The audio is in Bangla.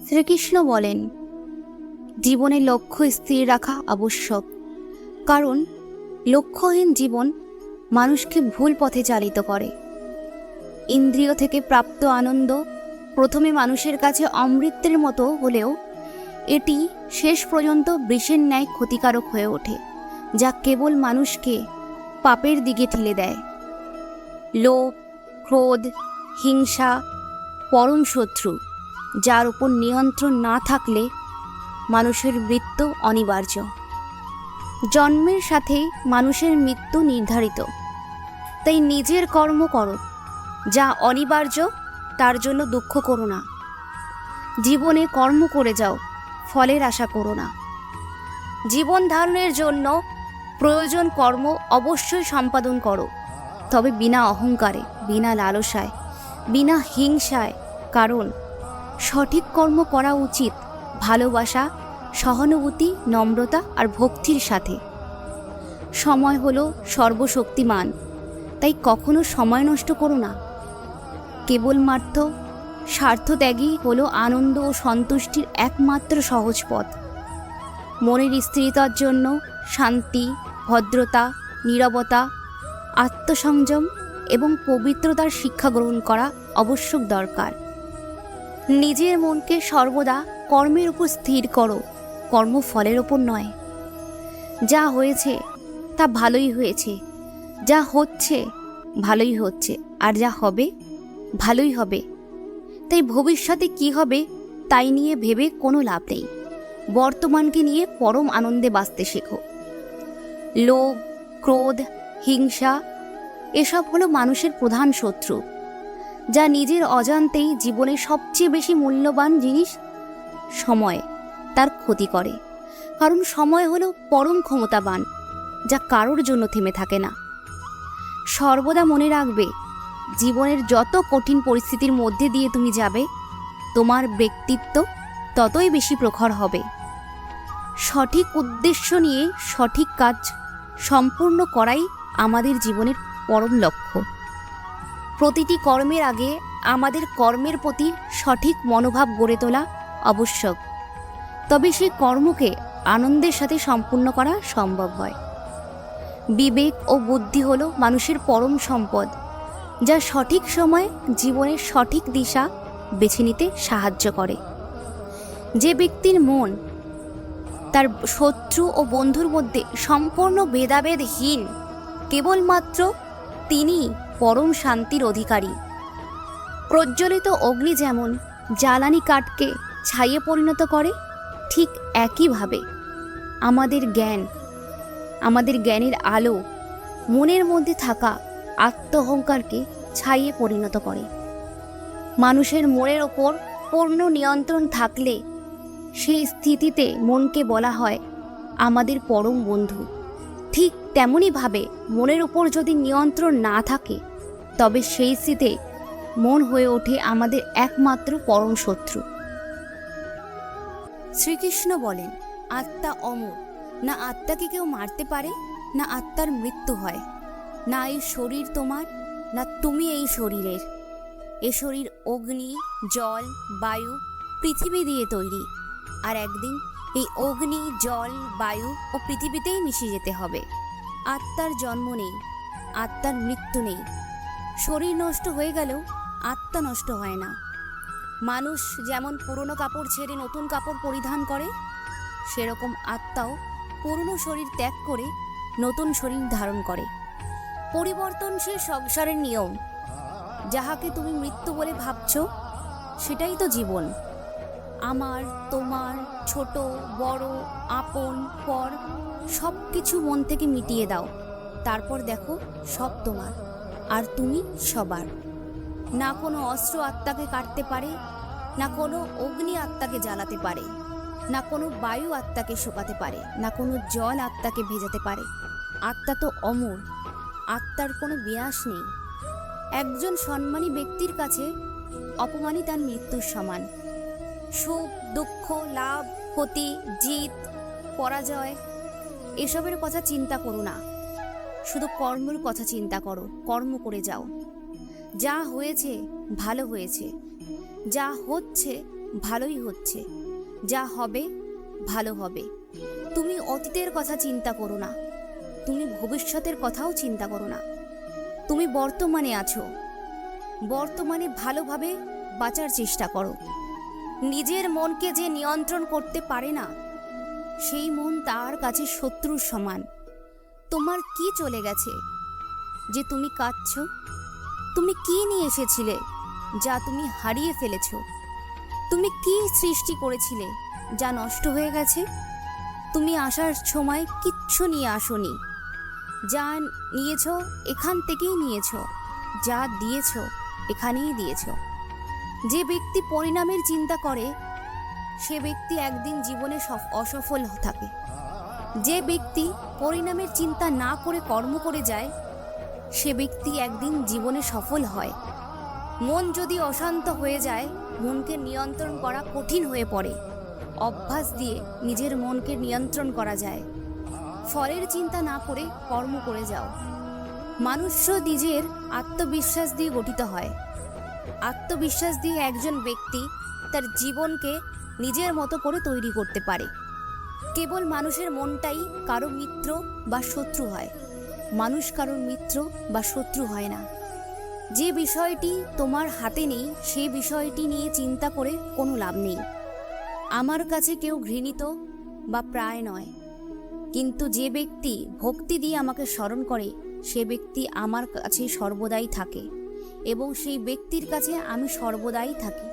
শ্রীকৃষ্ণ বলেন, জীবনে লক্ষ্য স্থির রাখা আবশ্যক, কারণ লক্ষ্যহীন জীবন মানুষকে ভুল পথে চালিত করে। ইন্দ্রিয় থেকে প্রাপ্ত আনন্দ প্রথমে মানুষের কাছে অমৃতের মতো হলেও এটি শেষ পর্যন্ত বিষের ন্যায় ক্ষতিকারক হয়ে ওঠে, যা কেবল মানুষকে পাপের দিকে ঠেলে দেয়। লোভ, ক্রোধ, হিংসা পরম শত্রু, যার উপর নিয়ন্ত্রণ না থাকলে মানুষের মৃত্যু অনিবার্য। জন্মের সাথেই মানুষের মৃত্যু নির্ধারিত, তাই নিজের কর্ম করো, যা অনিবার্য তার জন্য দুঃখ করো না। জীবনে কর্ম করে যাও, ফলের আশা করো না। জীবন ধারণের জন্য প্রয়োজন কর্ম অবশ্যই সম্পাদন করো, তবে বিনা অহংকারে, বিনা লালসায়, বিনা হিংসায়, কারণ সঠিক কর্ম করা উচিত ভালোবাসা, সহানুভূতি, নম্রতা আর ভক্তির সাথে। সময় হলো সর্বশক্তিমান, তাই কখনো সময় নষ্ট করো না। কেবলমাত্র স্বার্থত্যাগই হলো আনন্দ ও সন্তুষ্টির একমাত্র সহজ পথ। মনের স্থিরতার জন্য শান্তি, ভদ্রতা, নীরবতা, আত্মসংযম এবং পবিত্রতার শিক্ষা গ্রহণ করা অবশ্যক দরকার। নিজের মনকে সর্বদা কর্মের উপর স্থির করো, কর্মফলের ওপর নয়। যা হয়েছে তা ভালোই হয়েছে, যা হচ্ছে ভালোই হচ্ছে, আর যা হবে ভালোই হবে। তাই ভবিষ্যতে কি হবে তাই নিয়ে ভেবে কোনো লাভ নেই। বর্তমানকে নিয়ে পরম আনন্দে বাঁচতে শেখো। লোভ, ক্রোধ, হিংসা এসব হলো মানুষের প্রধান শত্রু, যা নিজের অজান্তেই জীবনের সবচেয়ে বেশি মূল্যবান জিনিস সময় তার ক্ষতি করে। কারণ সময় হলো পরম ক্ষমতাবান, যা কারোর জন্য থেমে থাকে না। সর্বদা মনে রাখবে, জীবনের যত কঠিন পরিস্থিতির মধ্যে দিয়ে তুমি যাবে, তোমার ব্যক্তিত্ব ততই বেশি প্রখর হবে। সঠিক উদ্দেশ্য নিয়ে সঠিক কাজ সম্পূর্ণ করাই আমাদের জীবনের পরম লক্ষ্য। প্রতিটি কর্মের আগে আমাদের কর্মের প্রতি সঠিক মনোভাব গড়ে তোলা আবশ্যক, তবে সেই কর্মকে আনন্দের সাথে সম্পূর্ণ করা সম্ভব হয়। বিবেক ও বুদ্ধি হলো মানুষের পরম সম্পদ, যা সঠিক সময়ে জীবনের সঠিক দিশা বেছে নিতে সাহায্য করে। যে ব্যক্তির মন তার শত্রু ও বন্ধুর মধ্যে সম্পূর্ণ ভেদাভেদহীন, কেবলমাত্র তিনি পরম শান্তির অধিকারী। প্রজ্বলিত অগ্নি যেমন জ্বালানি কাঠকে ছাইয়ে পরিণত করে, ঠিক একইভাবে আমাদের জ্ঞানের আলো মনের মধ্যে থাকা আত্মঅহংকারকে ছাইয়ে পরিণত করে। মানুষের মনের ওপর পূর্ণ নিয়ন্ত্রণ থাকলে সেই স্থিতিতে মনকে বলা হয় আমাদের পরম বন্ধু। ঠিক তেমনইভাবে মনের উপর যদি নিয়ন্ত্রণ না থাকে, তবে সেই স্থিতিতে মন হয়ে ওঠে আমাদের একমাত্র পরম শত্রু। শ্রীকৃষ্ণ বলেন, আত্মা অমর, না আত্মাকে কেউ মারতে পারে, না আত্মার মৃত্যু হয়, না এই শরীর তোমার, না তুমি এই শরীরের। এ শরীর অগ্নি, জল, বায়ু, পৃথিবী দিয়ে তৈরি, আর একদিন এই অগ্নি, জল, বায়ু ও পৃথিবীতেই মিশে যেতে হবে। আত্মার জন্ম নেই, আত্মার মৃত্যু নেই। শরীর নষ্ট হয়ে গেলেও আত্মা নষ্ট হয় না। মানুষ যেমন পুরনো কাপড় ছেড়ে নতুন কাপড় পরিধান করে, সেরকম আত্মাও পুরনো শরীর ত্যাগ করে নতুন শরীর ধারণ করে। পরিবর্তনশীল সংসারের নিয়ম। যাহাকে তুমি মৃত্যু বলে ভাবছ, সেটাই তো জীবন। আমার, তোমার, ছোট বড়, আপন পর সব কিছু মন থেকে মিটিয়ে দাও। তারপর দেখো সব তোমার, আর তুমি সবার। না কোনো অস্ত্র আত্মাকে কাটতে পারে, না কোনো অগ্নি আত্মাকে জ্বালাতে পারে, না কোনো বায়ু আত্মাকে শুকাতে পারে, না কোনো জল আত্মাকে ভেজাতে পারে। আত্মা তো অমর, আত্মার কোনো বিনাশ নেই। একজন সম্মানী ব্যক্তির কাছে অপমানই তার মৃত্যুর সমান। সুখ, দুঃখ, লাভ, ক্ষতি, জিত, পরাজয় এসবের কথা চিন্তা করো না, শুধু কর্মের কথা চিন্তা করো। কর্ম করে যাও। যা হয়েছে ভালো হয়েছে, যা হচ্ছে ভালোই হচ্ছে, যা হবে ভালো হবে। তুমি অতীতের কথা চিন্তা করো না, তুমি ভবিষ্যতের কথাও চিন্তা করো না। তুমি বর্তমানে আছো, বর্তমানে ভালোভাবে বাঁচার চেষ্টা করো। নিজের মনকে যে নিয়ন্ত্রণ করতে পারে না, সেই মন তার কাছে শত্রুর সমান। তোমার কি চলে গেছে যে তুমি কাঁদছো? তুমি কি নিয়ে এসেছিলে যা তুমি হারিয়ে ফেলেছ? তুমি কি সৃষ্টি করেছিলে যা নষ্ট হয়ে গেছে? তুমি আসার সময় কিচ্ছু নিয়ে আসোনি। যা নিয়েছ এখান থেকেই নিয়েছ, যা দিয়েছ এখানেই দিয়েছ। যে ব্যক্তি পরিণামের চিন্তা করে সে ব্যক্তি একদিন জীবনে অসফল থাকে। যে ব্যক্তি পরিণামের চিন্তা না করে কর্ম করে যায় সে ব্যক্তি একদিন জীবনে সফল হয়। মন যদি অশান্ত হয়ে যায়, মনকে নিয়ন্ত্রণ করা কঠিন হয়ে পড়ে। অভ্যাস দিয়ে নিজের মনকে নিয়ন্ত্রণ করা যায়। ফলের চিন্তা না করে কর্ম করে যাও। মানুষ নিজের আত্মবিশ্বাস দিয়ে গঠিত হয়। আত্মবিশ্বাস দিয়ে একজন ব্যক্তি তার জীবনকে নিজের মতো করে তৈরি করতে পারে। কেবল মানুষের মনটাই কারো মিত্র বা শত্রু হয়, মানুষ কারোর মিত্র বা শত্রু হয় না। যে বিষয়টি তোমার হাতে নেই সেই বিষয়টি নিয়ে চিন্তা করে কোনো লাভ নেই। আমার কাছে কেউ ঘৃণিত বা প্রায় নয়, কিন্তু যে ব্যক্তি ভক্তি দিয়ে আমাকে স্মরণ করে সে ব্যক্তি আমার কাছে সর্বদাই থাকে এবং সেই ব্যক্তির কাছে আমি সর্বদাই থাকি।